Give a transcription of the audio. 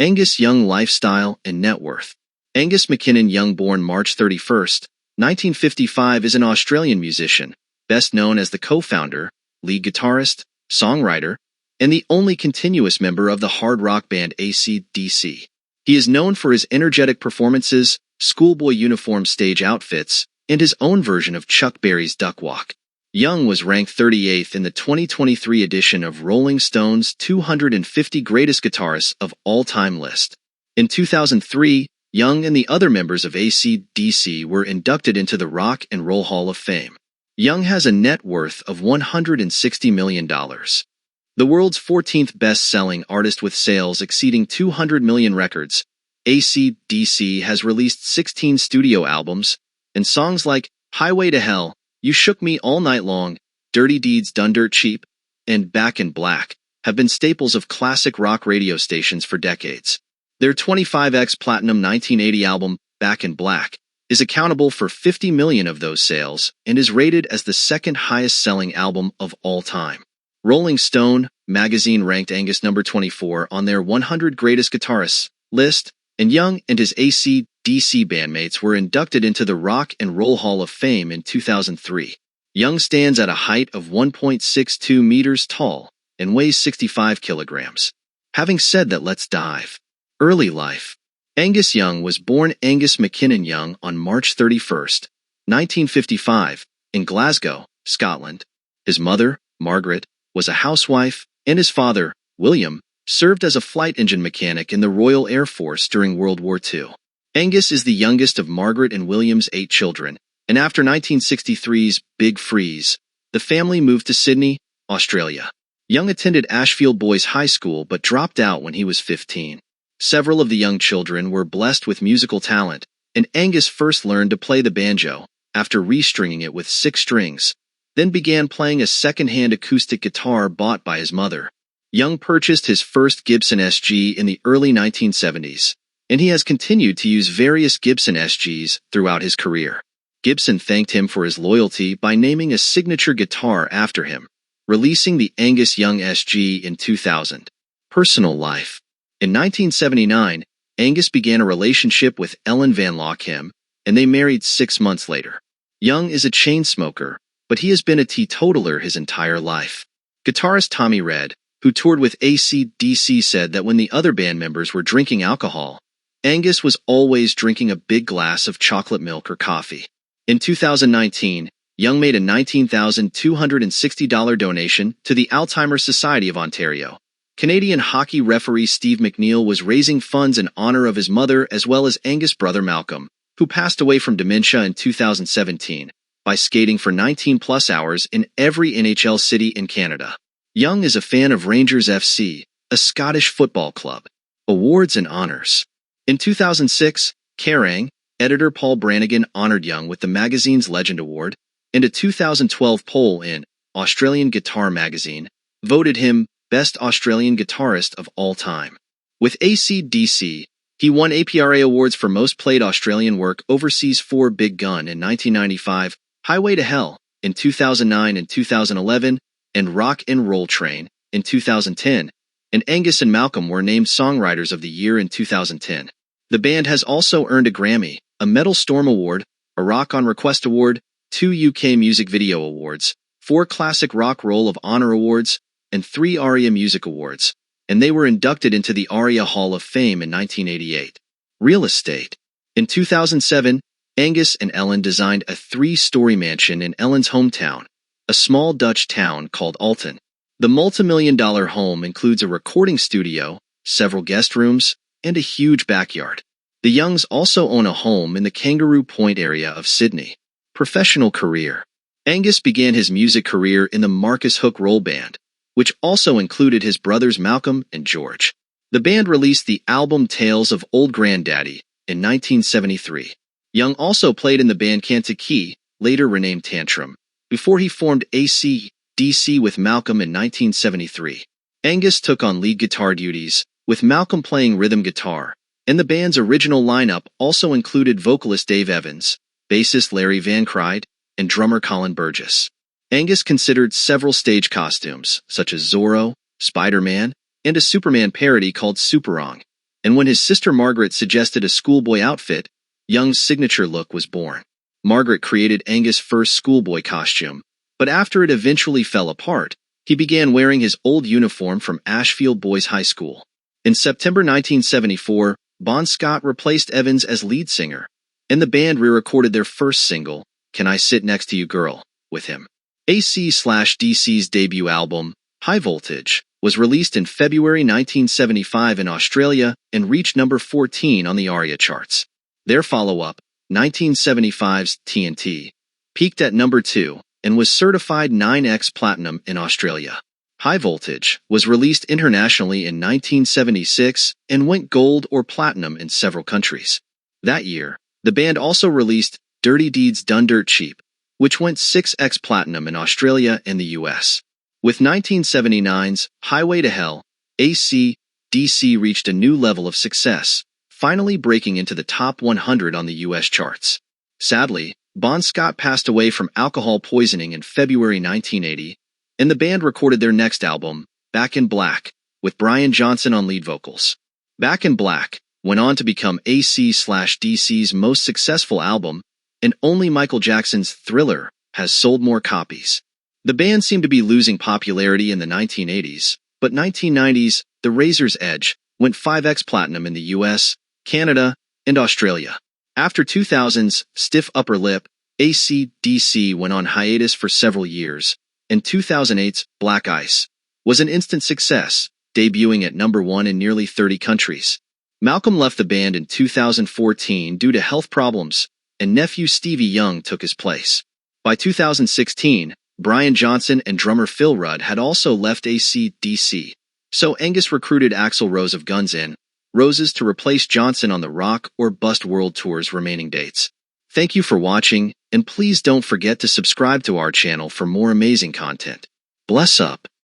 Angus Young lifestyle and net worth. Angus MacKinnon Young, born March 31, 1955, is an Australian musician, best known as the co-founder, lead guitarist, songwriter, and the only continuous member of the hard rock band AC/DC. He is known for his energetic performances, schoolboy uniform stage outfits, and his own version of Chuck Berry's Duck Walk. Young was ranked 38th in the 2023 edition of Rolling Stone's 250 Greatest Guitarists of All Time list. In 2003, Young and the other members of AC/DC were inducted into the Rock and Roll Hall of Fame. Young has a net worth of $160 million. The world's 14th best-selling artist with sales exceeding 200 million records, AC/DC has released 16 studio albums, and songs like Highway to Hell, You Shook Me All Night Long, Dirty Deeds Done Dirt Cheap, and Back in Black have been staples of classic rock radio stations for decades. Their 25x Platinum 1980 album, Back in Black, is accountable for 50 million of those sales and is rated as the second highest-selling album of all time. Rolling Stone magazine ranked Angus number 24 on their 100 Greatest Guitarists list, and Young and his AC/DC bandmates were inducted into the Rock and Roll Hall of Fame in 2003. Young stands at a height of 1.62 meters tall and weighs 65 kilograms. Having said that, let's dive. Early life. Angus Young was born Angus MacKinnon Young on March 31, 1955, in Glasgow, Scotland. His mother, Margaret, was a housewife, and his father, William, served as a flight engine mechanic in the Royal Air Force during World War II. Angus is the youngest of Margaret and William's 8 children, and after 1963's Big Freeze, the family moved to Sydney, Australia. Young attended Ashfield Boys High School but dropped out when he was 15. Several of the young children were blessed with musical talent, and Angus first learned to play the banjo, after restringing it with 6 strings, then began playing a second-hand acoustic guitar bought by his mother. Young purchased his first Gibson SG in the early 1970s, and he has continued to use various Gibson SGs throughout his career. Gibson thanked him for his loyalty by naming a signature guitar after him, releasing the Angus Young SG in 2000. Personal life. In 1979, Angus began a relationship with Ellen Van Lochem, and they married 6 months later. Young is a chain smoker, but he has been a teetotaler his entire life. Guitarist Tommy Redd, who toured with AC/DC, said that when the other band members were drinking alcohol, Angus was always drinking a big glass of chocolate milk or coffee. In 2019, Young made a $19,260 donation to the Alzheimer's Society of Ontario. Canadian hockey referee Steve McNeil was raising funds in honor of his mother as well as Angus' brother Malcolm, who passed away from dementia in 2017, by skating for 19-plus hours in every NHL city in Canada. Young is a fan of Rangers FC, a Scottish football club. Awards and honors. In 2006, Kerrang! Editor Paul Brannigan honored Young with the magazine's Legend Award, and a 2012 poll in Australian Guitar magazine voted him Best Australian Guitarist of All Time. With AC/DC, he won APRA awards for Most Played Australian Work Overseas for Big Gun in 1995, Highway to Hell in 2009 and 2011, and Rock and Roll Train in 2010, and Angus and Malcolm were named Songwriters of the Year in 2010. The band has also earned a Grammy, a Metal Storm Award, a Rock on Request Award, 2 UK Music Video Awards, 4 Classic Rock Roll of Honor Awards, and 3 ARIA Music Awards, and they were inducted into the ARIA Hall of Fame in 1988. Real estate. In 2007, Angus and Ellen designed a 3-story mansion in Ellen's hometown, a small Dutch town called Alton. The multi-million-dollar home includes a recording studio, several guest rooms, and a huge backyard. The Youngs also own a home in the Kangaroo Point area of Sydney. Professional career. Angus began his music career in the Marcus Hook Roll Band, which also included his brothers Malcolm and George. The band released the album Tales of Old Granddaddy in 1973. Young also played in the band Kankakee, later renamed Tantrum, before he formed AC/DC with Malcolm in 1973. Angus took on lead guitar duties, with Malcolm playing rhythm guitar, and the band's original lineup also included vocalist Dave Evans, bassist Larry Van Cryde, and drummer Colin Burgess. Angus considered several stage costumes, such as Zorro, Spider-Man, and a Superman parody called Superong. and when his sister Margaret suggested a schoolboy outfit, Young's signature look was born. Margaret created Angus' first schoolboy costume, but after it eventually fell apart, he began wearing his old uniform from Ashfield Boys High School. In September 1974, Bon Scott replaced Evans as lead singer, and the band re-recorded their first single, Can I Sit Next to You Girl, with him. AC/DC's debut album, High Voltage, was released in February 1975 in Australia and reached number 14 on the ARIA charts. Their follow-up, 1975's TNT, peaked at number 2 and was certified 9x platinum in Australia. High Voltage was released internationally in 1976 and went gold or platinum in several countries. That year, the band also released Dirty Deeds Done Dirt Cheap, which went 6x platinum in Australia and the US. With 1979's Highway to Hell, AC/DC reached a new level of success, finally breaking into the top 100 on the US charts. Sadly, Bon Scott passed away from alcohol poisoning in February 1980, and the band recorded their next album, Back in Black, with Brian Johnson on lead vocals. Back in Black went on to become AC/DC's most successful album, and only Michael Jackson's Thriller has sold more copies. The band seemed to be losing popularity in the 1980s, but 1990s, The Razor's Edge went 5x platinum in the US, Canada, and Australia. After 2000's Stiff Upper Lip, AC/DC went on hiatus for several years, and 2008's Black Ice was an instant success, debuting at number 1 in nearly 30 countries. Malcolm left the band in 2014 due to health problems, and nephew Stevie Young took his place. By 2016, Brian Johnson and drummer Phil Rudd had also left AC/DC, so Angus recruited Axl Rose of Guns N' Roses to replace Johnson on the Rock or Bust World Tour's remaining dates. Thank you for watching, and please don't forget to subscribe to our channel for more amazing content. Bless up.